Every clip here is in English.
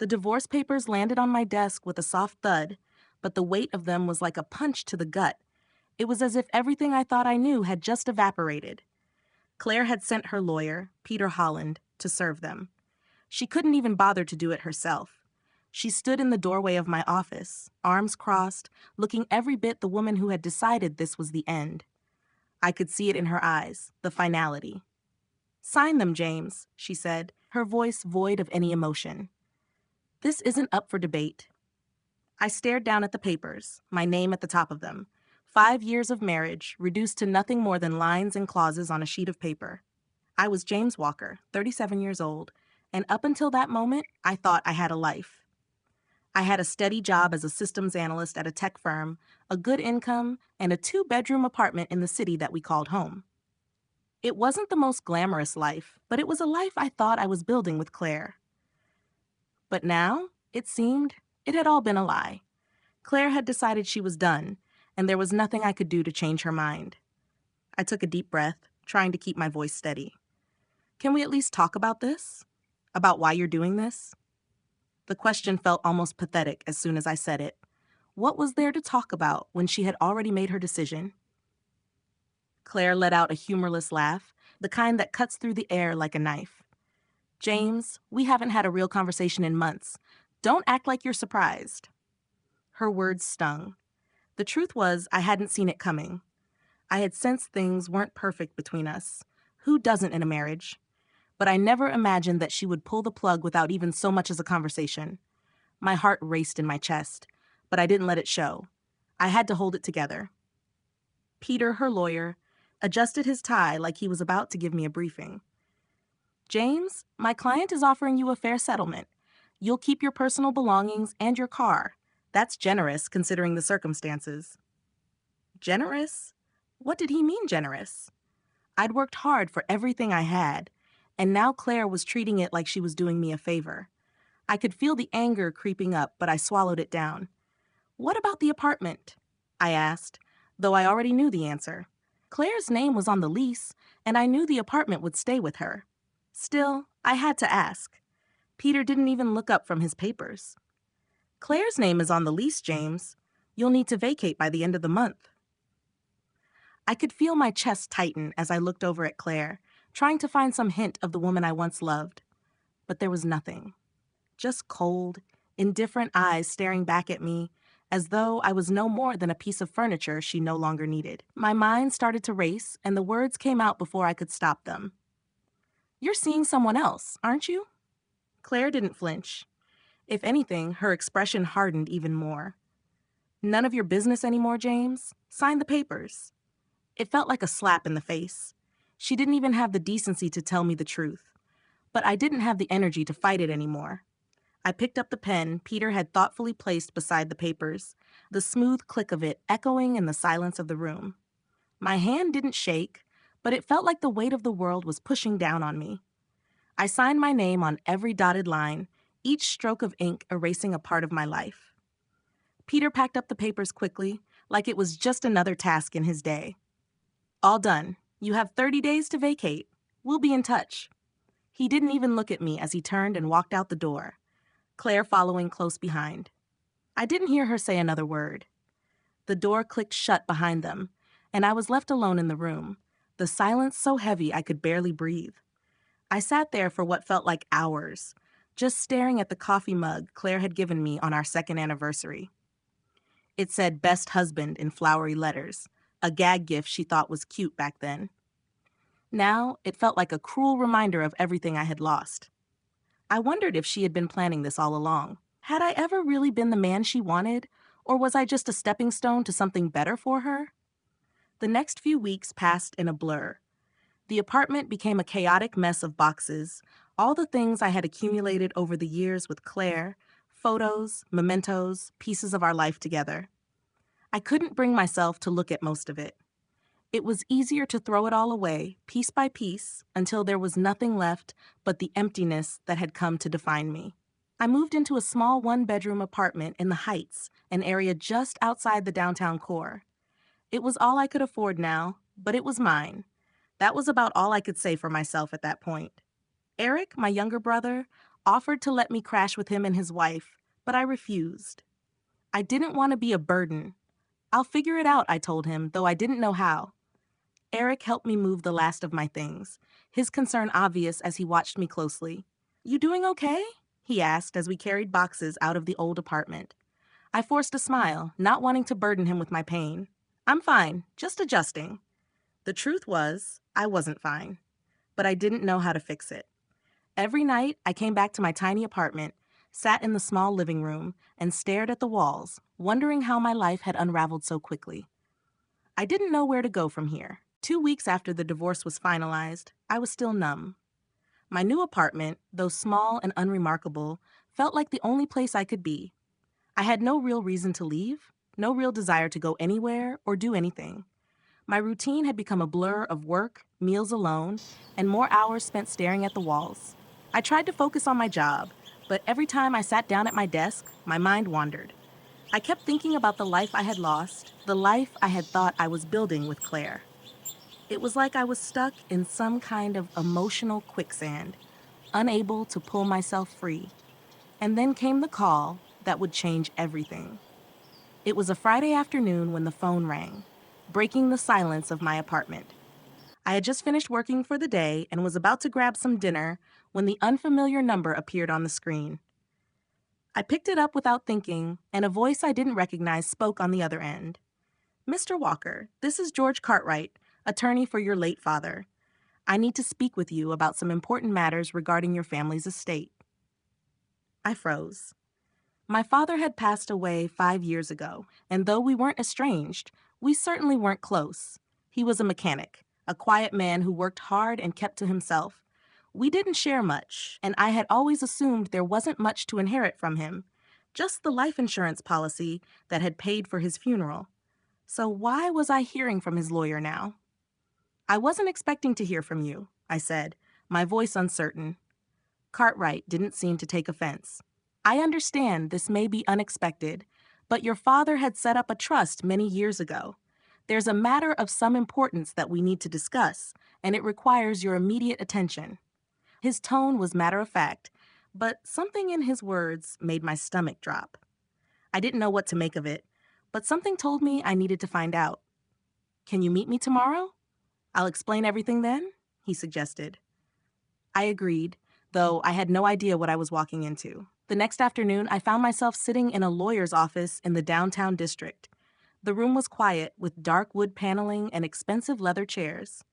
The divorce papers landed on my desk with a soft thud, but the weight of them was like a punch to the gut. It was as if everything I thought I knew had just evaporated. Claire had sent her lawyer, Peter Holland, to serve them. She couldn't even bother to do it herself. She stood in the doorway of my office, arms crossed, looking every bit the woman who had decided this was the end. I could see it in her eyes, the finality. "Sign them, James," she said, her voice void of any emotion. "This isn't up for debate." I stared down at the papers, my name at the top of them. 5 years of marriage, reduced to nothing more than lines and clauses on a sheet of paper. I was James Walker, 37 years old, and up until that moment, I thought I had a life. I had a steady job as a systems analyst at a tech firm, a good income, and a 2-bedroom apartment in the city that we called home. It wasn't the most glamorous life, but it was a life I thought I was building with Claire. But now, it seemed, it had all been a lie. Claire had decided she was done, and there was nothing I could do to change her mind. I took a deep breath, trying to keep my voice steady. "Can we at least talk about this? About why you're doing this?" The question felt almost pathetic as soon as I said it. What was there to talk about when she had already made her decision? Claire let out a humorless laugh, the kind that cuts through the air like a knife. "James, we haven't had a real conversation in months. Don't act like you're surprised." Her words stung. The truth was, I hadn't seen it coming. I had sensed things weren't perfect between us. Who doesn't in a marriage? But I never imagined that she would pull the plug without even so much as a conversation. My heart raced in my chest, but I didn't let it show. I had to hold it together. Peter, her lawyer, adjusted his tie like he was about to give me a briefing. "James, my client is offering you a fair settlement. You'll keep your personal belongings and your car. That's generous considering the circumstances." Generous? What did he mean generous? I'd worked hard for everything I had, and now Claire was treating it like she was doing me a favor. I could feel the anger creeping up, but I swallowed it down. "What about the apartment?" I asked, though I already knew the answer. Claire's name was on the lease, and I knew the apartment would stay with her. Still, I had to ask. Peter didn't even look up from his papers. "Claire's name is on the lease, James. You'll need to vacate by the end of the month." I could feel my chest tighten as I looked over at Claire, trying to find some hint of the woman I once loved. But there was nothing. Just cold, indifferent eyes staring back at me, as though I was no more than a piece of furniture she no longer needed. My mind started to race, and the words came out before I could stop them. "You're seeing someone else, aren't you?" Claire didn't flinch. If anything, her expression hardened even more. "None of your business anymore, James. Sign the papers." It felt like a slap in the face. She didn't even have the decency to tell me the truth. But I didn't have the energy to fight it anymore. I picked up the pen Peter had thoughtfully placed beside the papers, the smooth click of it echoing in the silence of the room. My hand didn't shake, but it felt like the weight of the world was pushing down on me. I signed my name on every dotted line, each stroke of ink erasing a part of my life. Peter packed up the papers quickly, like it was just another task in his day. "All done. You have 30 days to vacate. We'll be in touch." He didn't even look at me as he turned and walked out the door, Claire following close behind. I didn't hear her say another word. The door clicked shut behind them, and I was left alone in the room, the silence so heavy I could barely breathe. I sat there for what felt like hours, just staring at the coffee mug Claire had given me on our second anniversary. It said "Best Husband" in flowery letters, a gag gift she thought was cute back then. Now, it felt like a cruel reminder of everything I had lost. I wondered if she had been planning this all along. Had I ever really been the man she wanted, or was I just a stepping stone to something better for her? The next few weeks passed in a blur. The apartment became a chaotic mess of boxes, all the things I had accumulated over the years with Claire, photos, mementos, pieces of our life together. I couldn't bring myself to look at most of it. It was easier to throw it all away, piece by piece, until there was nothing left but the emptiness that had come to define me. I moved into a small 1-bedroom apartment in the Heights, an area just outside the downtown core. It was all I could afford now, but it was mine. That was about all I could say for myself at that point. Eric, my younger brother, offered to let me crash with him and his wife, but I refused. I didn't want to be a burden. I'll figure it out, I told him, though I didn't know how. Eric helped me move the last of my things, his concern obvious as he watched me closely. You doing okay? He asked as we carried boxes out of the old apartment. I forced a smile, not wanting to burden him with my pain. I'm fine, just adjusting. The truth was, I wasn't fine, but I didn't know how to fix it. Every night, I came back to my tiny apartment, sat in the small living room, and stared at the walls, wondering how my life had unraveled so quickly. I didn't know where to go from here. 2 weeks after the divorce was finalized, I was still numb. My new apartment, though small and unremarkable, felt like the only place I could be. I had no real reason to leave, no real desire to go anywhere or do anything. My routine had become a blur of work, meals alone, and more hours spent staring at the walls. I tried to focus on my job, but every time I sat down at my desk, my mind wandered. I kept thinking about the life I had lost, the life I had thought I was building with Claire. It was like I was stuck in some kind of emotional quicksand, unable to pull myself free. And then came the call that would change everything. It was a Friday afternoon when the phone rang, breaking the silence of my apartment. I had just finished working for the day and was about to grab some dinner when the unfamiliar number appeared on the screen. I picked it up without thinking, and a voice I didn't recognize spoke on the other end. Mr. Walker, this is George Cartwright, attorney for your late father. I need to speak with you about some important matters regarding your family's estate. I froze. My father had passed away 5 years ago, and though we weren't estranged, we certainly weren't close. He was a mechanic, a quiet man who worked hard and kept to himself. We didn't share much, and I had always assumed there wasn't much to inherit from him, just the life insurance policy that had paid for his funeral. So why was I hearing from his lawyer now? I wasn't expecting to hear from you, I said, my voice uncertain. Cartwright didn't seem to take offense. I understand this may be unexpected, but your father had set up a trust many years ago. There's a matter of some importance that we need to discuss, and it requires your immediate attention. His tone was matter-of-fact, but something in his words made my stomach drop. I didn't know what to make of it, but something told me I needed to find out. Can you meet me tomorrow? I'll explain everything then, he suggested. I agreed, though I had no idea what I was walking into. The next afternoon, I found myself sitting in a lawyer's office in the downtown district. The room was quiet, with dark wood paneling and expensive leather chairs.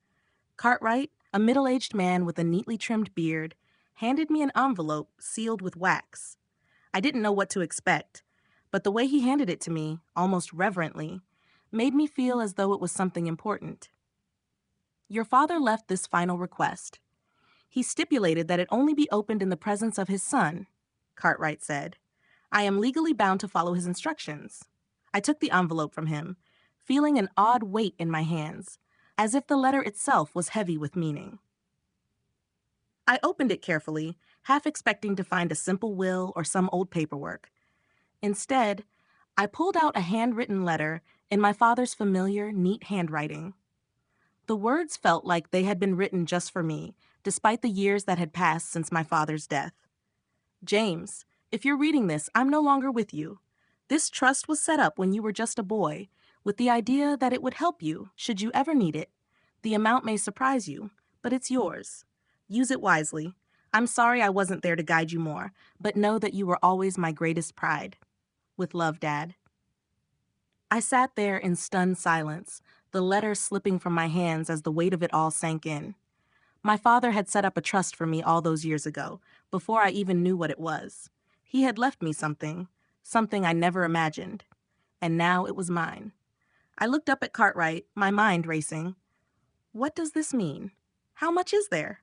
Cartwright, a middle-aged man with a neatly trimmed beard, handed me an envelope sealed with wax. I didn't know what to expect, but the way he handed it to me, almost reverently, made me feel as though it was something important. Your father left this final request. He stipulated that it only be opened in the presence of his son, Cartwright said. I am legally bound to follow his instructions. I took the envelope from him, feeling an odd weight in my hands, as if the letter itself was heavy with meaning. I opened it carefully, half expecting to find a simple will or some old paperwork. Instead, I pulled out a handwritten letter in my father's familiar, neat handwriting. The words felt like they had been written just for me, despite the years that had passed since my father's death. James, if you're reading this, I'm no longer with you. This trust was set up when you were just a boy, with the idea that it would help you should you ever need it. The amount may surprise you, but it's yours. Use it wisely. I'm sorry I wasn't there to guide you more, but know that you were always my greatest pride. With love, Dad. I sat there in stunned silence, the letter slipping from my hands as the weight of it all sank in. My father had set up a trust for me all those years ago, before I even knew what it was. He had left me something I never imagined, and now it was mine. I looked up at Cartwright, my mind racing. What does this mean? How much is there?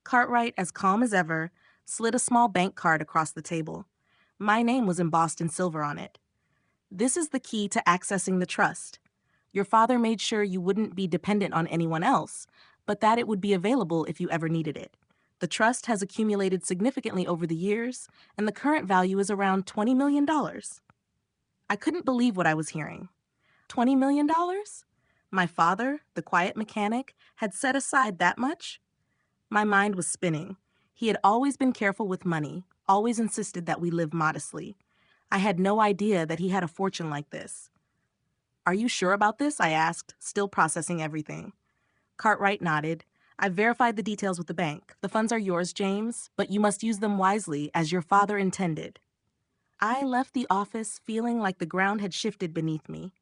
Cartwright, as calm as ever, slid a small bank card across the table. My name was embossed in silver on it. This is the key to accessing the trust. Your father made sure you wouldn't be dependent on anyone else, but that it would be available if you ever needed it. The trust has accumulated significantly over the years, and the current value is around $20 million. I couldn't believe what I was hearing. $20 million? My father, the quiet mechanic, had set aside that much? My mind was spinning. He had always been careful with money, always insisted that we live modestly. I had no idea that he had a fortune like this. "Are you sure about this?" I asked, still processing everything. Cartwright nodded. "I've verified the details with the bank. The funds are yours, James, but you must use them wisely, as your father intended." I left the office feeling like the ground had shifted beneath me.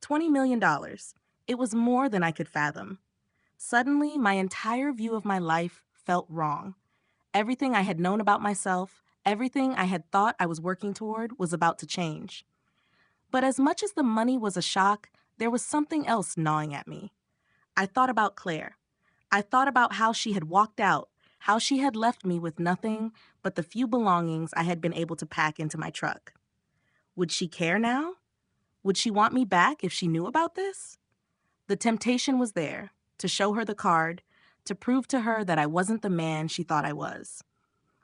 $20 million. It was more than I could fathom. Suddenly, my entire view of my life felt wrong. Everything I had known about myself, everything I had thought I was working toward, was about to change. But as much as the money was a shock, there was something else gnawing at me. I thought about Claire. I thought about how she had walked out, how she had left me with nothing but the few belongings I had been able to pack into my truck. Would she care now? Would she want me back if she knew about this? The temptation was there, to show her the card, to prove to her that I wasn't the man she thought I was.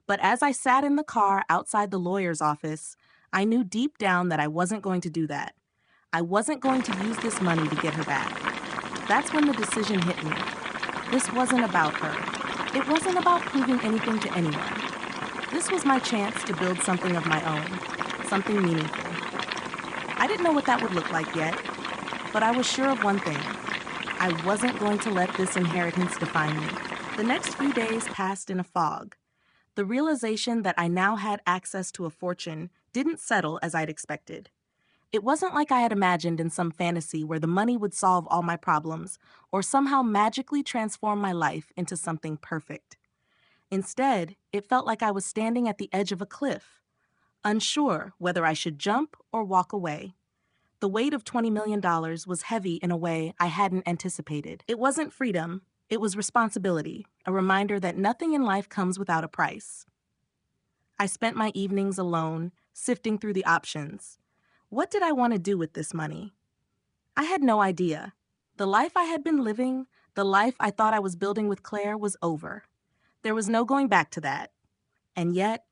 But as I sat in the car outside the lawyer's office, I knew deep down that I wasn't going to do that. I wasn't going to use this money to get her back. That's when the decision hit me. This wasn't about her. It wasn't about proving anything to anyone. This was my chance to build something of my own, something meaningful. I didn't know what that would look like yet, but I was sure of one thing. I wasn't going to let this inheritance define me. The next few days passed in a fog. The realization that I now had access to a fortune didn't settle as I'd expected. It wasn't like I had imagined in some fantasy where the money would solve all my problems or somehow magically transform my life into something perfect. Instead, it felt like I was standing at the edge of a cliff, unsure whether I should jump or walk away. The weight of $20 million was heavy in a way I hadn't anticipated. It wasn't freedom, it was responsibility, a reminder that nothing in life comes without a price. I spent my evenings alone, sifting through the options. What did I want to do with this money? I had no idea. The life I had been living, the life I thought I was building with Claire, was over. There was no going back to that. And yet,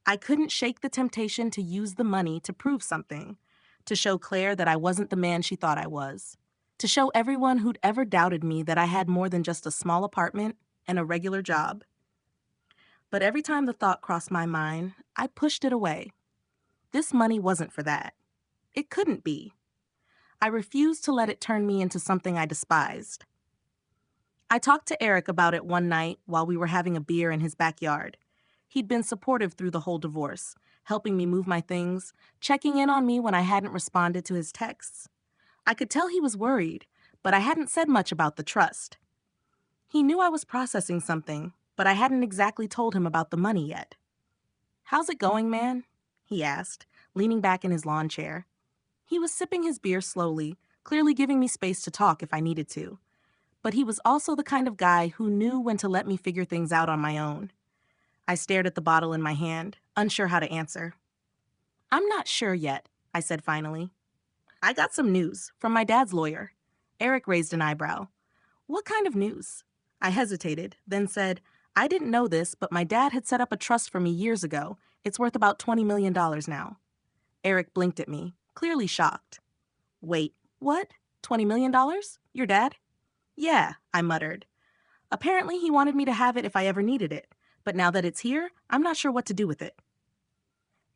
I couldn't shake the temptation to use the money to prove something, to show Claire that I wasn't the man she thought I was, to show everyone who'd ever doubted me that I had more than just a small apartment and a regular job. But every time the thought crossed my mind, I pushed it away. This money wasn't for that. It couldn't be. I refused to let it turn me into something I despised. I talked to Eric about it one night while we were having a beer in his backyard. He'd been supportive through the whole divorce, helping me move my things, checking in on me when I hadn't responded to his texts. I could tell he was worried, but I hadn't said much about the trust. He knew I was processing something, but I hadn't exactly told him about the money yet. "How's it going, man?" he asked, leaning back in his lawn chair. He was sipping his beer slowly, clearly giving me space to talk if I needed to. But he was also the kind of guy who knew when to let me figure things out on my own. I stared at the bottle in my hand, unsure how to answer. "I'm not sure yet," I said finally. "I got some news from my dad's lawyer." Eric raised an eyebrow. "What kind of news?" I hesitated, then said, "I didn't know this, but my dad had set up a trust for me years ago. It's worth about $20 million now." Eric blinked at me, clearly shocked. "Wait, what? $20 million? Your dad?" "Yeah," I muttered. "Apparently he wanted me to have it if I ever needed it, but now that it's here, I'm not sure what to do with it."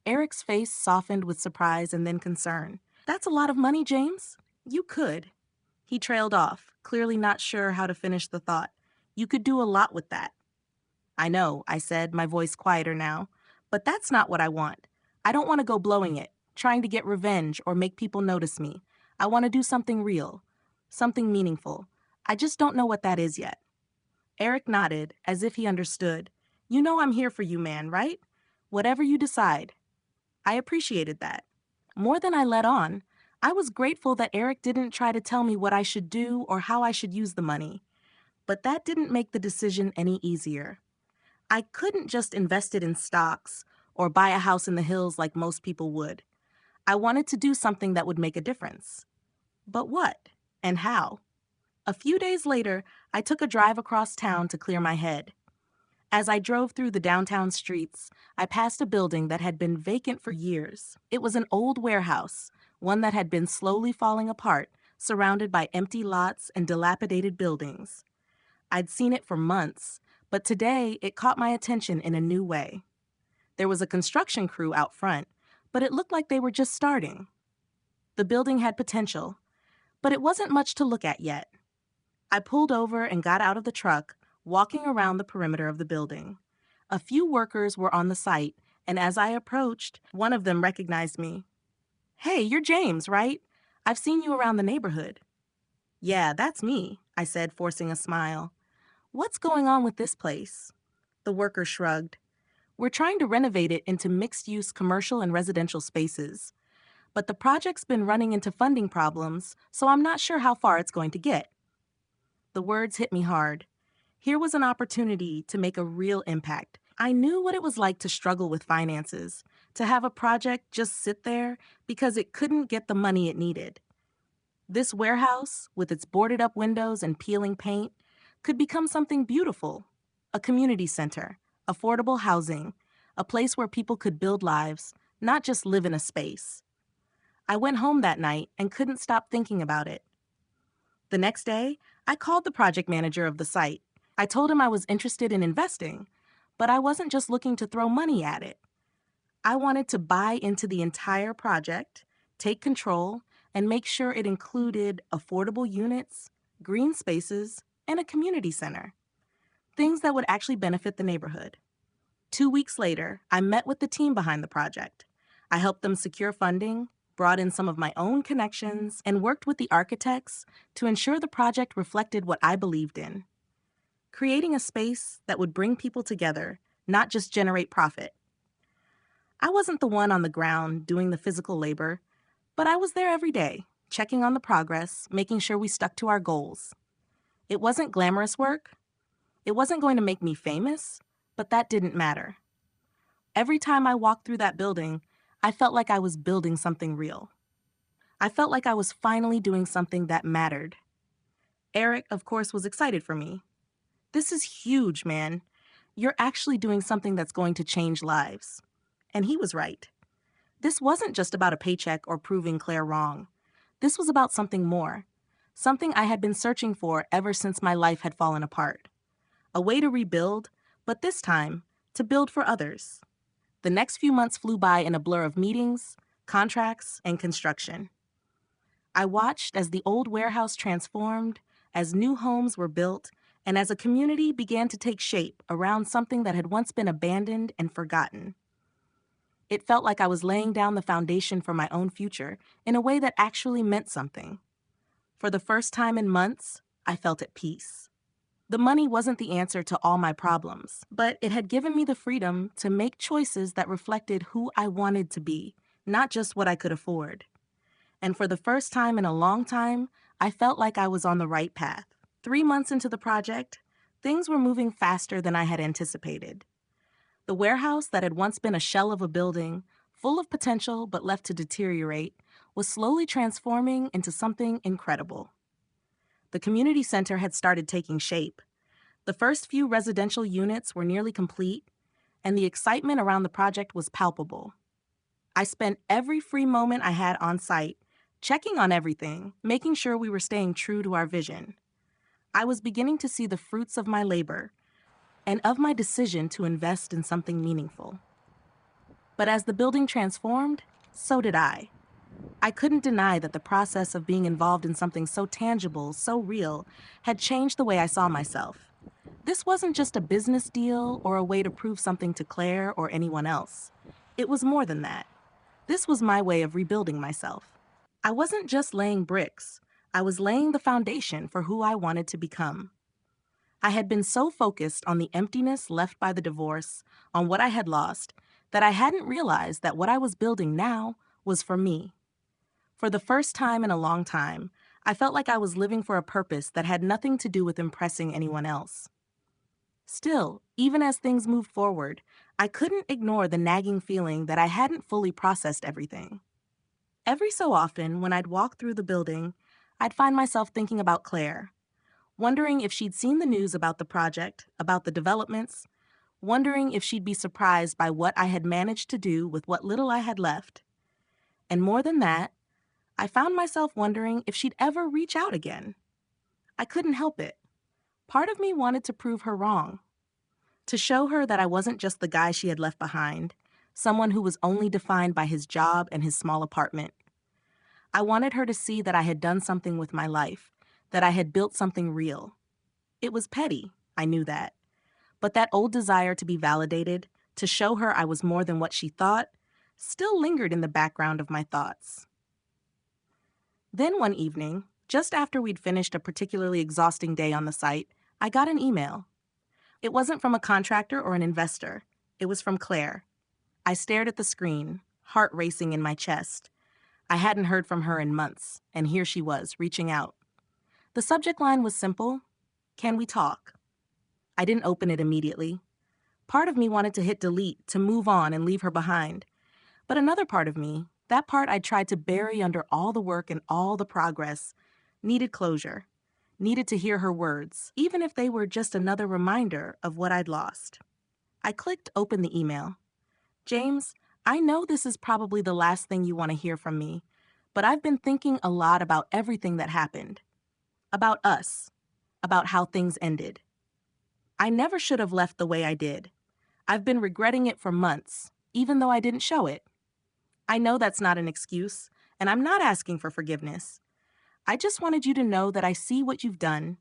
Eric's face softened with surprise and then concern. "That's a lot of money, James. You could." He trailed off, clearly not sure how to finish the thought. "You could do a lot with that." "I know," I said, my voice quieter now. "But that's not what I want. I don't want to go blowing it, trying to get revenge or make people notice me. I want to do something real, something meaningful. I just don't know what that is yet." Eric nodded, as if he understood. "You know I'm here for you, man, right? Whatever you decide." I appreciated that. More than I let on, I was grateful that Eric didn't try to tell me what I should do or how I should use the money. But that didn't make the decision any easier. I couldn't just invest it in stocks or buy a house in the hills like most people would. I wanted to do something that would make a difference. But what? And how? A few days later, I took a drive across town to clear my head. As I drove through the downtown streets, I passed a building that had been vacant for years. It was an old warehouse, one that had been slowly falling apart, surrounded by empty lots and dilapidated buildings. I'd seen it for months, But today, it caught my attention in a new way. There was a construction crew out front, but it looked like they were just starting. The building had potential, but it wasn't much to look at yet. I pulled over and got out of the truck, walking around the perimeter of the building. A few workers were on the site, and as I approached, one of them recognized me. "Hey, you're James, right? I've seen you around the neighborhood." "Yeah, that's me," I said, forcing a smile. "What's going on with this place?" The worker shrugged. "We're trying to renovate it into mixed-use commercial and residential spaces. But the project's been running into funding problems, so I'm not sure how far it's going to get." The words hit me hard. Here was an opportunity to make a real impact. I knew what it was like to struggle with finances, to have a project just sit there because it couldn't get the money it needed. This warehouse, with its boarded up windows and peeling paint, could become something beautiful. A community center, affordable housing, a place where people could build lives, not just live in a space. I went home that night and couldn't stop thinking about it. The next day, I called the project manager of the site. I told him I was interested in investing, but I wasn't just looking to throw money at it. I wanted to buy into the entire project, take control, and make sure it included affordable units, green spaces, and a community center. Things that would actually benefit the neighborhood. 2 weeks later, I met with the team behind the project. I helped them secure funding, brought in some of my own connections, and worked with the architects to ensure the project reflected what I believed in. Creating a space that would bring people together, not just generate profit. I wasn't the one on the ground doing the physical labor, but I was there every day, checking on the progress, making sure we stuck to our goals. It wasn't glamorous work. It wasn't going to make me famous, but that didn't matter. Every time I walked through that building, I felt like I was building something real. I felt like I was finally doing something that mattered. Eric, of course, was excited for me. "This is huge, man. You're actually doing something that's going to change lives." And he was right. This wasn't just about a paycheck or proving Claire wrong. This was about something more. Something I had been searching for ever since my life had fallen apart. A way to rebuild, but this time, to build for others. The next few months flew by in a blur of meetings, contracts, and construction. I watched as the old warehouse transformed, as new homes were built, and as a community began to take shape around something that had once been abandoned and forgotten. It felt like I was laying down the foundation for my own future in a way that actually meant something. For the first time in months, I felt at peace. The money wasn't the answer to all my problems, but it had given me the freedom to make choices that reflected who I wanted to be, not just what I could afford. And for the first time in a long time, I felt like I was on the right path. 3 months into the project, things were moving faster than I had anticipated. The warehouse that had once been a shell of a building, full of potential but left to deteriorate, was slowly transforming into something incredible. The community center had started taking shape. The first few residential units were nearly complete, and the excitement around the project was palpable. I spent every free moment I had on site, checking on everything, making sure we were staying true to our vision. I was beginning to see the fruits of my labor and of my decision to invest in something meaningful. But as the building transformed, so did I. I couldn't deny that the process of being involved in something so tangible, so real, had changed the way I saw myself. This wasn't just a business deal or a way to prove something to Claire or anyone else. It was more than that. This was my way of rebuilding myself. I wasn't just laying bricks. I was laying the foundation for who I wanted to become. I had been so focused on the emptiness left by the divorce, on what I had lost, that I hadn't realized that what I was building now was for me. For the first time in a long time, I felt like I was living for a purpose that had nothing to do with impressing anyone else. Still, even as things moved forward, I couldn't ignore the nagging feeling that I hadn't fully processed everything. Every so often, when I'd walk through the building, I'd find myself thinking about Claire, wondering if she'd seen the news about the project, about the developments, wondering if she'd be surprised by what I had managed to do with what little I had left. And more than that, I found myself wondering if she'd ever reach out again. I couldn't help it. Part of me wanted to prove her wrong. to show her that I wasn't just the guy she had left behind, someone who was only defined by his job and his small apartment. I wanted her to see that I had done something with my life, that I had built something real. It was petty, I knew that. But that old desire to be validated, to show her I was more than what she thought, still lingered in the background of my thoughts. Then one evening, just after we'd finished a particularly exhausting day on the site, I got an email. It wasn't from a contractor or an investor. It was from Claire. I stared at the screen, heart racing in my chest. I hadn't heard from her in months, and here she was, reaching out. The subject line was simple: "Can we talk?" I didn't open it immediately. Part of me wanted to hit delete, to move on and leave her behind. But another part of me, that part I'd tried to bury under all the work and all the progress, needed closure, needed to hear her words, even if they were just another reminder of what I'd lost. I clicked open the email. "James, I know this is probably the last thing you want to hear from me, but I've been thinking a lot about everything that happened. About us. About how things ended. I never should have left the way I did. I've been regretting it for months, even though I didn't show it. I know that's not an excuse, and I'm not asking for forgiveness. I just wanted you to know that I see what you've done,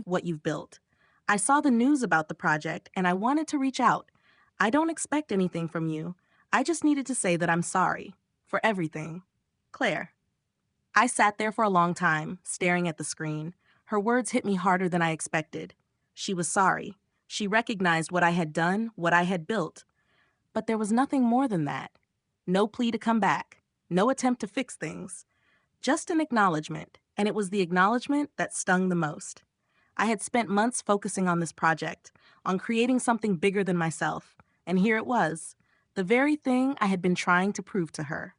what you've built. I saw the news about the project, and I wanted to reach out. I don't expect anything from you. I just needed to say that I'm sorry. For everything. Claire." I sat there for a long time, staring at the screen. Her words hit me harder than I expected. She was sorry. She recognized what I had done, what I had built. But there was nothing more than that. No plea to come back. No attempt to fix things. Just an acknowledgement, and it was the acknowledgement that stung the most. I had spent months focusing on this project, on creating something bigger than myself, and here it was, the very thing I had been trying to prove to her.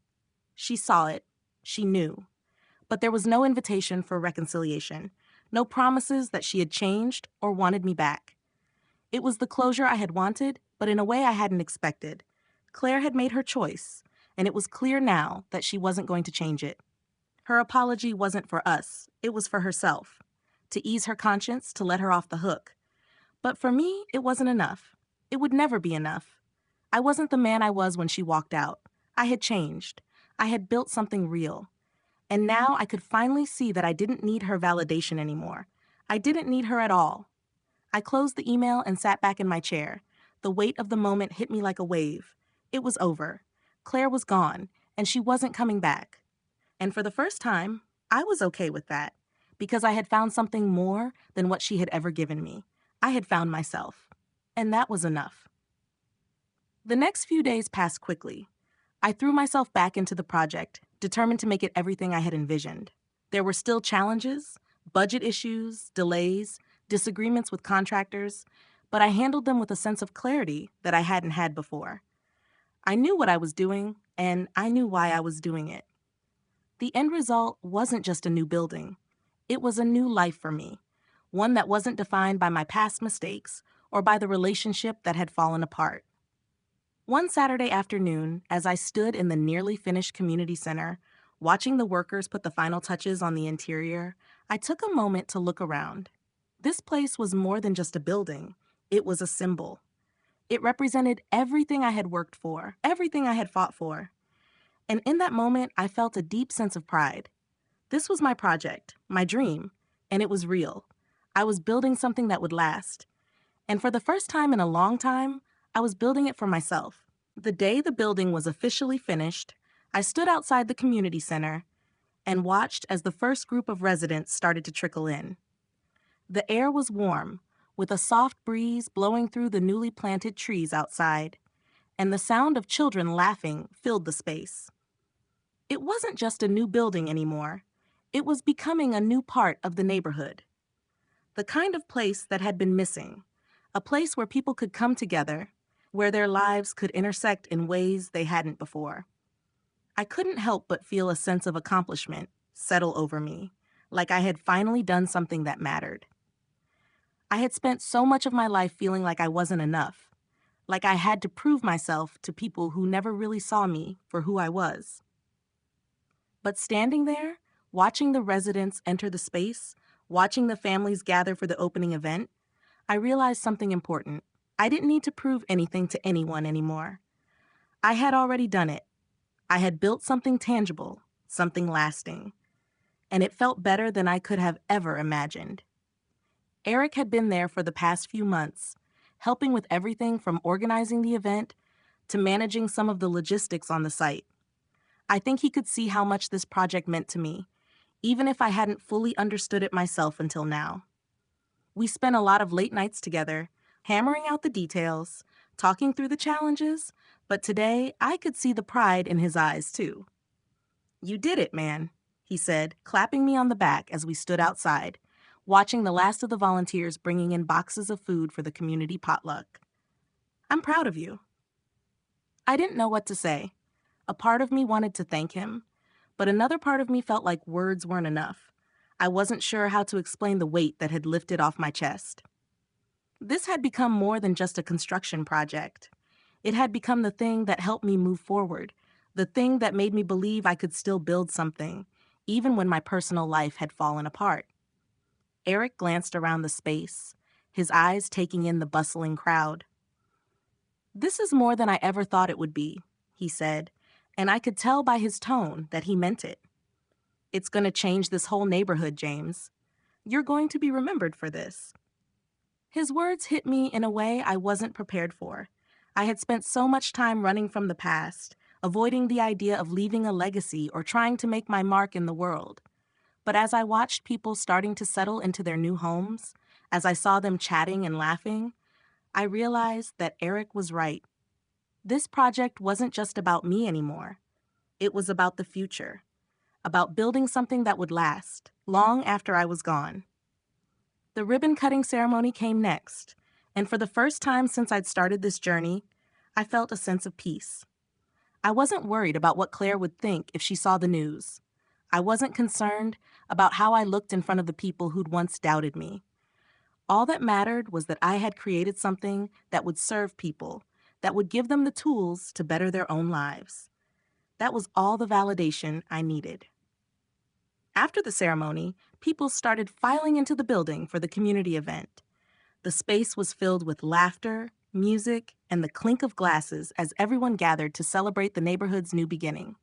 She saw it. She knew. But there was no invitation for reconciliation, no promises that she had changed or wanted me back. It was the closure I had wanted, but in a way I hadn't expected. Claire had made her choice, and it was clear now that she wasn't going to change it. Her apology wasn't for us, it was for herself, to ease her conscience, to let her off the hook. But for me, it wasn't enough. It would never be enough. I wasn't the man I was when she walked out. I had changed. I had built something real. And now I could finally see that I didn't need her validation anymore. I didn't need her at all. I closed the email and sat back in my chair. The weight of the moment hit me like a wave. It was over. Claire was gone, and she wasn't coming back. And for the first time, I was okay with that, because I had found something more than what she had ever given me. I had found myself. And that was enough. The next few days passed quickly. I threw myself back into the project, determined to make it everything I had envisioned. There were still challenges, budget issues, delays, disagreements with contractors, but I handled them with a sense of clarity that I hadn't had before. I knew what I was doing, and I knew why I was doing it. The end result wasn't just a new building. It was a new life for me, one that wasn't defined by my past mistakes or by the relationship that had fallen apart. One Saturday afternoon, as I stood in the nearly finished community center, watching the workers put the final touches on the interior, I took a moment to look around. This place was more than just a building. It was a symbol. It represented everything I had worked for, everything I had fought for. And in that moment, I felt a deep sense of pride. This was my project, my dream, and it was real. I was building something that would last. And for the first time in a long time, I was building it for myself. The day the building was officially finished, I stood outside the community center and watched as the first group of residents started to trickle in. The air was warm, with a soft breeze blowing through the newly planted trees outside, and the sound of children laughing filled the space. It wasn't just a new building anymore. It was becoming a new part of the neighborhood. The kind of place that had been missing, a place where people could come together, where their lives could intersect in ways they hadn't before. I couldn't help but feel a sense of accomplishment settle over me, like I had finally done something that mattered. I had spent so much of my life feeling like I wasn't enough, like I had to prove myself to people who never really saw me for who I was. But standing there, watching the residents enter the space, watching the families gather for the opening event, I realized something important. I didn't need to prove anything to anyone anymore. I had already done it. I had built something tangible, something lasting, and it felt better than I could have ever imagined. Eric had been there for the past few months, helping with everything from organizing the event to managing some of the logistics on the site. I think he could see how much this project meant to me, even if I hadn't fully understood it myself until now. We spent a lot of late nights together, hammering out the details, talking through the challenges, but today I could see the pride in his eyes too. "You did it, man," he said, clapping me on the back as we stood outside, watching the last of the volunteers bringing in boxes of food for the community potluck. "I'm proud of you." I didn't know what to say. A part of me wanted to thank him, but another part of me felt like words weren't enough. I wasn't sure how to explain the weight that had lifted off my chest. This had become more than just a construction project. It had become the thing that helped me move forward, the thing that made me believe I could still build something, even when my personal life had fallen apart. Eric glanced around the space, his eyes taking in the bustling crowd. "This is more than I ever thought it would be," he said, and I could tell by his tone that he meant it. "It's going to change this whole neighborhood, James. You're going to be remembered for this." His words hit me in a way I wasn't prepared for. I had spent so much time running from the past, avoiding the idea of leaving a legacy or trying to make my mark in the world. But as I watched people starting to settle into their new homes, as I saw them chatting and laughing, I realized that Eric was right. This project wasn't just about me anymore. It was about the future, about building something that would last, long after I was gone. The ribbon-cutting ceremony came next, and for the first time since I'd started this journey, I felt a sense of peace. I wasn't worried about what Claire would think if she saw the news. I wasn't concerned about how I looked in front of the people who'd once doubted me. All that mattered was that I had created something that would serve people, that would give them the tools to better their own lives. That was all the validation I needed. After the ceremony, people started filing into the building for the community event. The space was filled with laughter, music, and the clink of glasses as everyone gathered to celebrate the neighborhood's new beginning.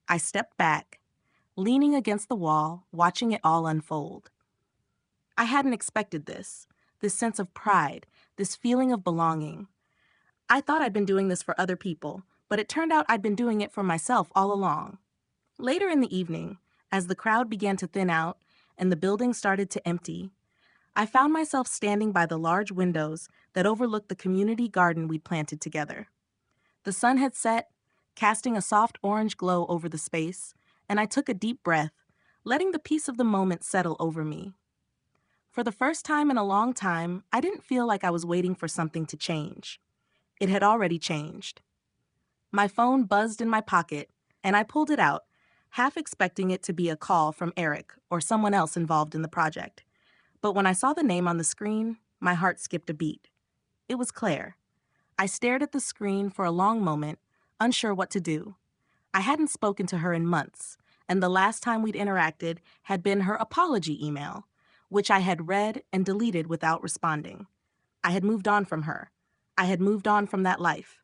I stepped back, leaning against the wall, watching it all unfold. I hadn't expected this sense of pride, this feeling of belonging. I thought I'd been doing this for other people, but it turned out I'd been doing it for myself all along. Later in the evening, as the crowd began to thin out and the building started to empty, I found myself standing by the large windows that overlooked the community garden we'd planted together. The sun had set, casting a soft orange glow over the space, and I took a deep breath, letting the peace of the moment settle over me. For the first time in a long time, I didn't feel like I was waiting for something to change. It had already changed. My phone buzzed in my pocket, and I pulled it out, half expecting it to be a call from Eric or someone else involved in the project. But when I saw the name on the screen, my heart skipped a beat. It was Claire. I stared at the screen for a long moment, unsure what to do. I hadn't spoken to her in months, and the last time we'd interacted had been her apology email, which I had read and deleted without responding. I had moved on from her. I had moved on from that life.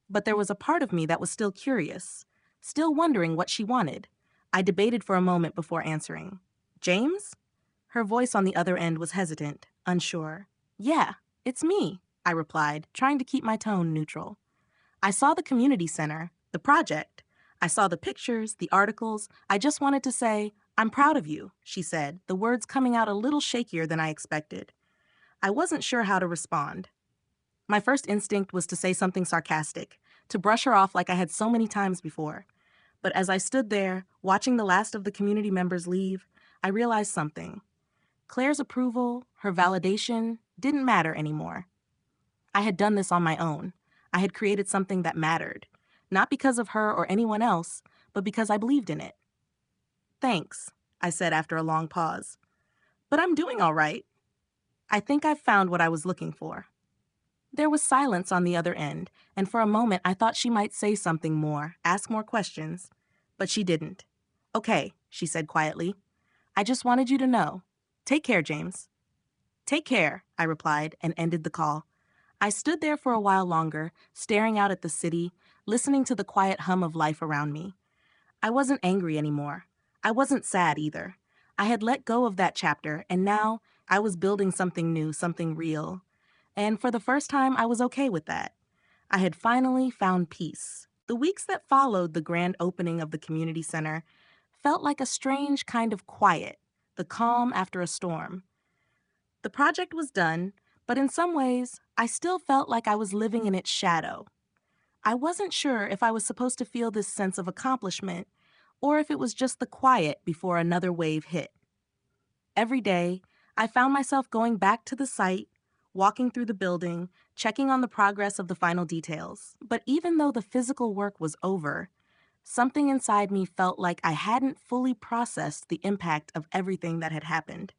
But there was a part of me that was still curious, still wondering what she wanted. I debated for a moment before answering. "James?" Her voice on the other end was hesitant, unsure. "Yeah, it's me," I replied, trying to keep my tone neutral. "I saw the community center, the project. I saw the pictures, the articles. I just wanted to say, 'I'm proud of you,'" she said, the words coming out a little shakier than I expected. I wasn't sure how to respond. My first instinct was to say something sarcastic, to brush her off like I had so many times before. But as I stood there, watching the last of the community members leave, I realized something. Claire's approval, her validation, didn't matter anymore. I had done this on my own. I had created something that mattered, not because of her or anyone else, but because I believed in it. "Thanks," I said after a long pause. "But I'm doing all right. I think I've found what I was looking for." There was silence on the other end, and for a moment I thought she might say something more, ask more questions. But she didn't. "Okay," she said quietly. "I just wanted you to know. Take care, James." "Take care," I replied and ended the call. I stood there for a while longer, staring out at the city, listening to the quiet hum of life around me. I wasn't angry anymore. I wasn't sad either. I had let go of that chapter, and now I was building something new, something real. And for the first time, I was okay with that. I had finally found peace. The weeks that followed the grand opening of the community center felt like a strange kind of quiet, the calm after a storm. The project was done, but in some ways, I still felt like I was living in its shadow. I wasn't sure if I was supposed to feel this sense of accomplishment or if it was just the quiet before another wave hit. Every day, I found myself going back to the site, walking through the building, checking on the progress of the final details. But even though the physical work was over, something inside me felt like I hadn't fully processed the impact of everything that had happened.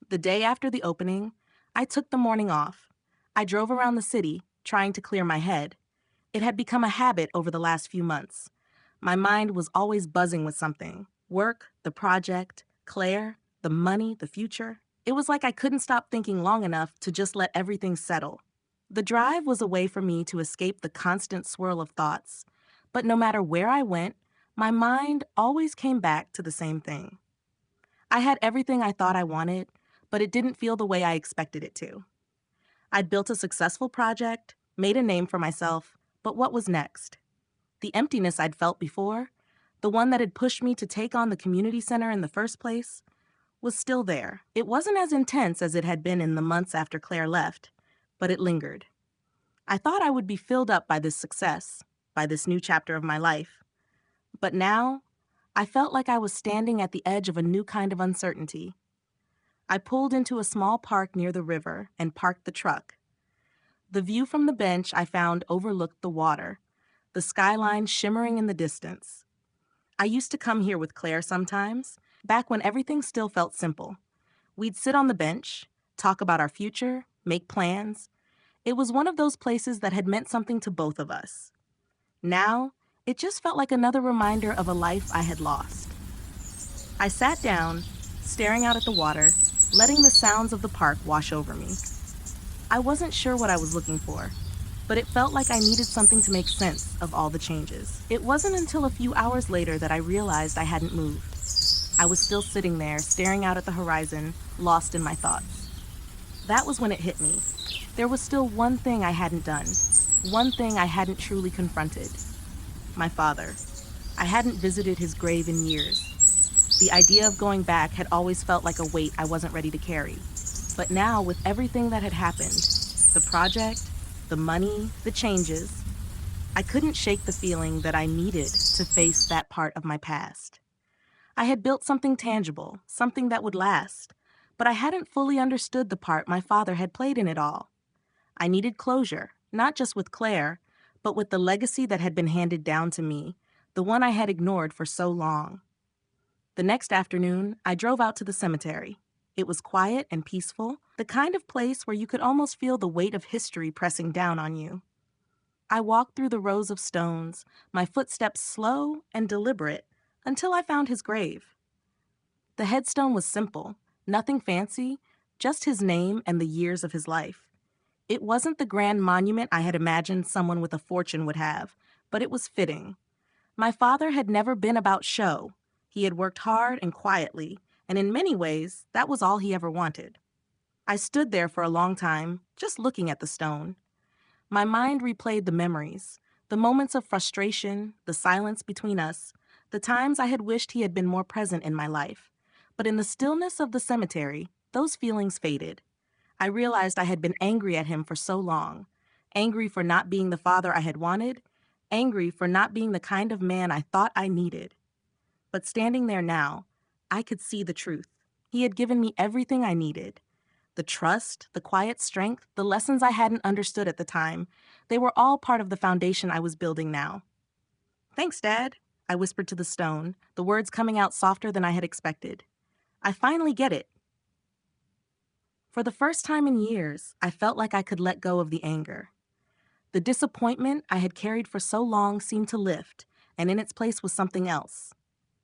The day after the opening, I took the morning off. I drove around the city, trying to clear my head. It had become a habit over the last few months. My mind was always buzzing with something: work, the project, Claire, the money, the future. It was like I couldn't stop thinking long enough to just let everything settle. The drive was a way for me to escape the constant swirl of thoughts. But no matter where I went, my mind always came back to the same thing. I had everything I thought I wanted, but it didn't feel the way I expected it to. I'd built a successful project, made a name for myself, but what was next? The emptiness I'd felt before, the one that had pushed me to take on the community center in the first place, was still there. It wasn't as intense as it had been in the months after Claire left, but it lingered. I thought I would be filled up by this success, by this new chapter of my life. But now, I felt like I was standing at the edge of a new kind of uncertainty. I pulled into a small park near the river and parked the truck. The view from the bench I found overlooked the water, the skyline shimmering in the distance. I used to come here with Claire sometimes, back when everything still felt simple. We'd sit on the bench, talk about our future, make plans. It was one of those places that had meant something to both of us. Now, it just felt like another reminder of a life I had lost. I sat down, staring out at the water, letting the sounds of the park wash over me. I wasn't sure what I was looking for, but it felt like I needed something to make sense of all the changes. It wasn't until a few hours later that I realized I hadn't moved. I was still sitting there, staring out at the horizon, lost in my thoughts. That was when it hit me. There was still one thing I hadn't done, one thing I hadn't truly confronted. My father. I hadn't visited his grave in years. The idea of going back had always felt like a weight I wasn't ready to carry. But now, with everything that had happened, the project, the money, the changes, I couldn't shake the feeling that I needed to face that part of my past. I had built something tangible, something that would last, but I hadn't fully understood the part my father had played in it all. I needed closure, not just with Claire, but with the legacy that had been handed down to me, the one I had ignored for so long. The next afternoon, I drove out to the cemetery. It was quiet and peaceful, the kind of place where you could almost feel the weight of history pressing down on you. I walked through the rows of stones, my footsteps slow and deliberate, until I found his grave. The headstone was simple, nothing fancy, just his name and the years of his life. It wasn't the grand monument I had imagined someone with a fortune would have, but it was fitting. My father had never been about show. He had worked hard and quietly, and in many ways, that was all he ever wanted. I stood there for a long time, just looking at the stone. My mind replayed the memories, the moments of frustration, the silence between us, the times I had wished he had been more present in my life. But in the stillness of the cemetery, those feelings faded. I realized I had been angry at him for so long, angry for not being the father I had wanted, angry for not being the kind of man I thought I needed. But standing there now, I could see the truth. He had given me everything I needed. The trust, the quiet strength, the lessons I hadn't understood at the time, they were all part of the foundation I was building now. "Thanks, Dad," I whispered to the stone, the words coming out softer than I had expected. "I finally get it." For the first time in years, I felt like I could let go of the anger. The disappointment I had carried for so long seemed to lift, and in its place was something else: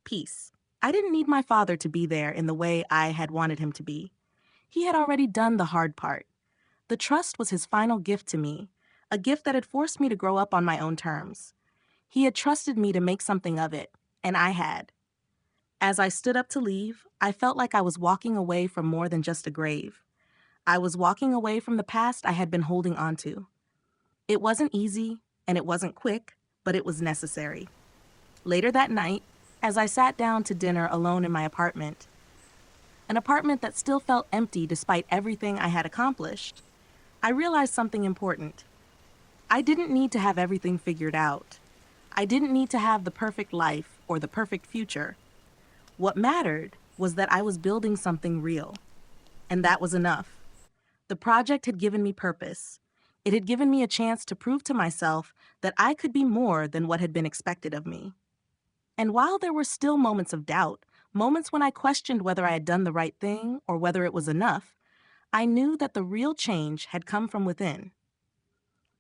peace. I didn't need my father to be there in the way I had wanted him to be. He had already done the hard part. The trust was his final gift to me, a gift that had forced me to grow up on my own terms. He had trusted me to make something of it, and I had. As I stood up to leave, I felt like I was walking away from more than just a grave. I was walking away from the past I had been holding on to. It wasn't easy, and it wasn't quick, but it was necessary. Later that night, as I sat down to dinner alone in my apartment, an apartment that still felt empty despite everything I had accomplished, I realized something important. I didn't need to have everything figured out. I didn't need to have the perfect life or the perfect future. What mattered was that I was building something real, and that was enough. The project had given me purpose. It had given me a chance to prove to myself that I could be more than what had been expected of me. And while there were still moments of doubt, moments when I questioned whether I had done the right thing or whether it was enough, I knew that the real change had come from within.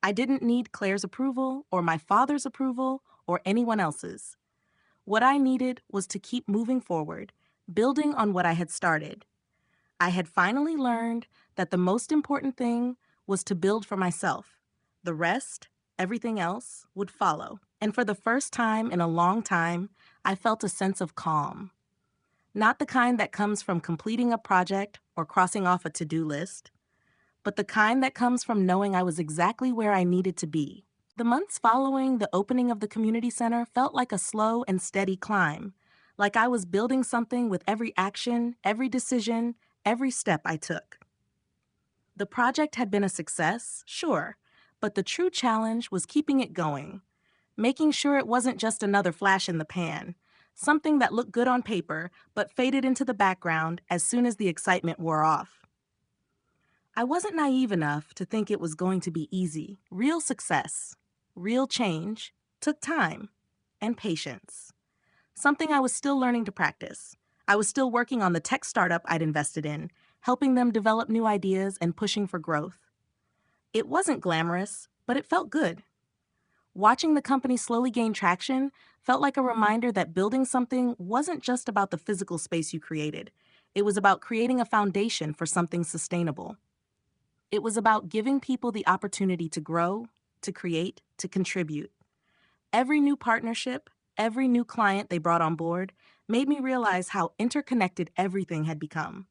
I didn't need Claire's approval or my father's approval or anyone else's. What I needed was to keep moving forward, building on what I had started. I had finally learned that the most important thing was to build for myself. The rest, everything else, would follow. And for the first time in a long time, I felt a sense of calm. Not the kind that comes from completing a project or crossing off a to-do list, but the kind that comes from knowing I was exactly where I needed to be. The months following the opening of the community center felt like a slow and steady climb, like I was building something with every action, every decision, every step I took. The project had been a success, sure, but the true challenge was keeping it going, making sure it wasn't just another flash in the pan, something that looked good on paper but faded into the background as soon as the excitement wore off. I wasn't naive enough to think it was going to be easy. Real success, real change, took time and patience, something I was still learning to practice. I was still working on the tech startup I'd invested in, helping them develop new ideas and pushing for growth. It wasn't glamorous, but it felt good. Watching the company slowly gain traction felt like a reminder that building something wasn't just about the physical space you created. It was about creating a foundation for something sustainable. It was about giving people the opportunity to grow, to create, to contribute. Every new partnership, every new client they brought on board made me realize how interconnected everything had become.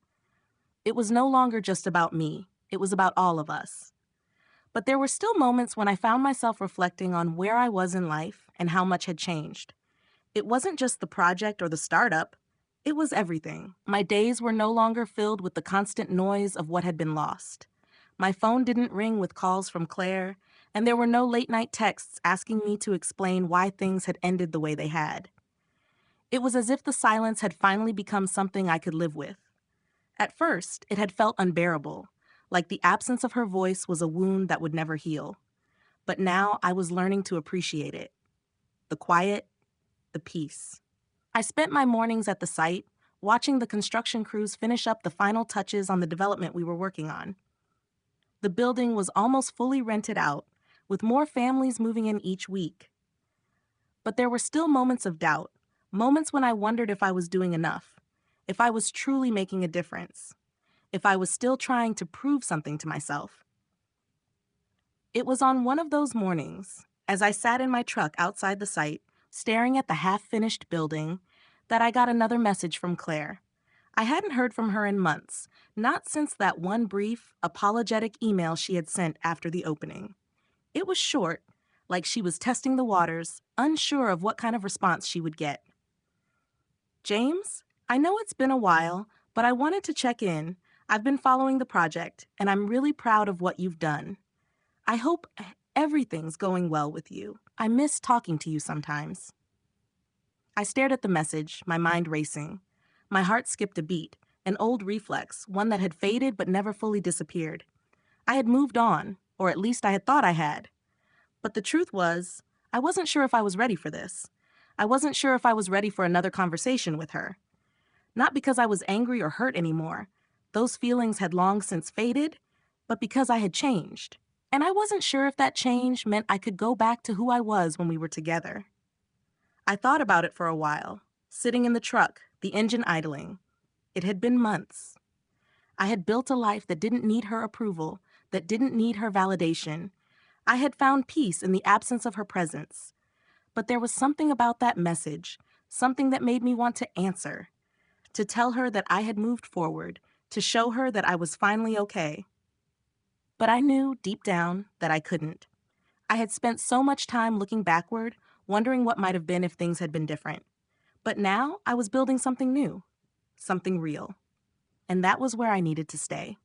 It was no longer just about me. It was about all of us. But there were still moments when I found myself reflecting on where I was in life and how much had changed. It wasn't just the project or the startup. It was everything. My days were no longer filled with the constant noise of what had been lost. My phone didn't ring with calls from Claire, and there were no late-night texts asking me to explain why things had ended the way they had. It was as if the silence had finally become something I could live with. At first, it had felt unbearable, like the absence of her voice was a wound that would never heal. But now I was learning to appreciate it. The quiet, the peace. I spent my mornings at the site, watching the construction crews finish up the final touches on the development we were working on. The building was almost fully rented out, with more families moving in each week. But there were still moments of doubt, moments when I wondered if I was doing enough, if I was truly making a difference, if I was still trying to prove something to myself. It was on one of those mornings, as I sat in my truck outside the site, staring at the half-finished building, that I got another message from Claire. I hadn't heard from her in months, not since that one brief, apologetic email she had sent after the opening. It was short, like she was testing the waters, unsure of what kind of response she would get. James, I know it's been a while, but I wanted to check in. I've been following the project, and I'm really proud of what you've done. I hope everything's going well with you. I miss talking to you sometimes. I stared at the message, my mind racing. My heart skipped a beat, an old reflex, one that had faded but never fully disappeared. I had moved on, or at least I had thought I had. But the truth was, I wasn't sure if I was ready for this. I wasn't sure if I was ready for another conversation with her. Not because I was angry or hurt anymore. Those feelings had long since faded, but because I had changed. And I wasn't sure if that change meant I could go back to who I was when we were together. I thought about it for a while, sitting in the truck, the engine idling. It had been months. I had built a life that didn't need her approval, that didn't need her validation. I had found peace in the absence of her presence. But there was something about that message, something that made me want to answer, to tell her that I had moved forward, to show her that I was finally okay. But I knew deep down that I couldn't. I had spent so much time looking backward, wondering what might have been if things had been different. But now I was building something new, something real. And that was where I needed to stay.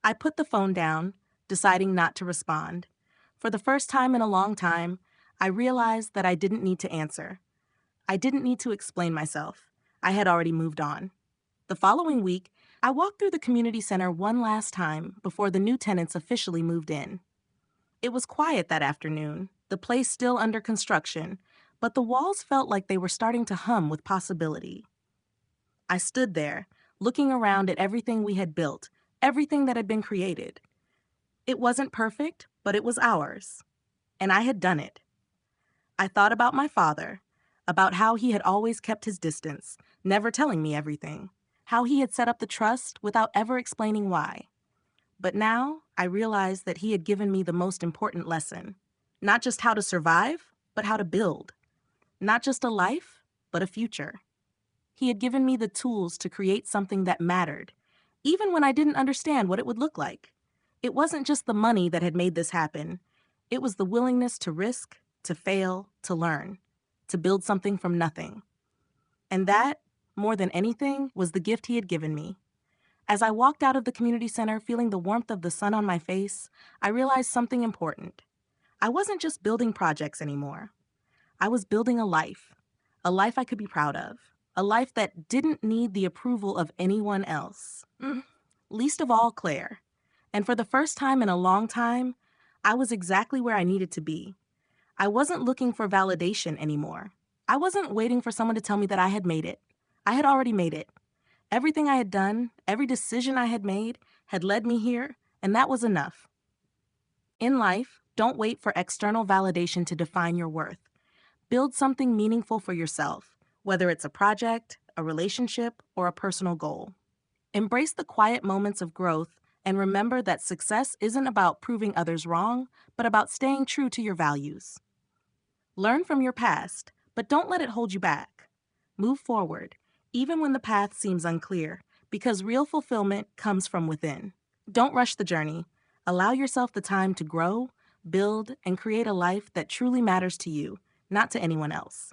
I put the phone down, deciding not to respond. For the first time in a long time, I realized that I didn't need to answer. I didn't need to explain myself. I had already moved on. The following week, I walked through the community center one last time before the new tenants officially moved in. It was quiet that afternoon, the place still under construction, but the walls felt like they were starting to hum with possibility. I stood there, looking around at everything we had built, everything that had been created. It wasn't perfect, but it was ours. And I had done it. I thought about my father, about how he had always kept his distance, never telling me everything, how he had set up the trust without ever explaining why. But now I realized that he had given me the most important lesson, not just how to survive, but how to build. Not just a life, but a future. He had given me the tools to create something that mattered, even when I didn't understand what it would look like. It wasn't just the money that had made this happen. It was the willingness to risk, to fail, to learn, to build something from nothing. And that, more than anything, was the gift he had given me. As I walked out of the community center feeling the warmth of the sun on my face, I realized something important. I wasn't just building projects anymore. I was building a life I could be proud of, a life that didn't need the approval of anyone else, least of all Claire. And for the first time in a long time, I was exactly where I needed to be. I wasn't looking for validation anymore. I wasn't waiting for someone to tell me that I had made it. I had already made it. Everything I had done, every decision I had made, had led me here, and that was enough. In life, don't wait for external validation to define your worth. Build something meaningful for yourself, whether it's a project, a relationship, or a personal goal. Embrace the quiet moments of growth and remember that success isn't about proving others wrong, but about staying true to your values. Learn from your past, but don't let it hold you back. Move forward, even when the path seems unclear, because real fulfillment comes from within. Don't rush the journey. Allow yourself the time to grow, build, and create a life that truly matters to you, not to anyone else.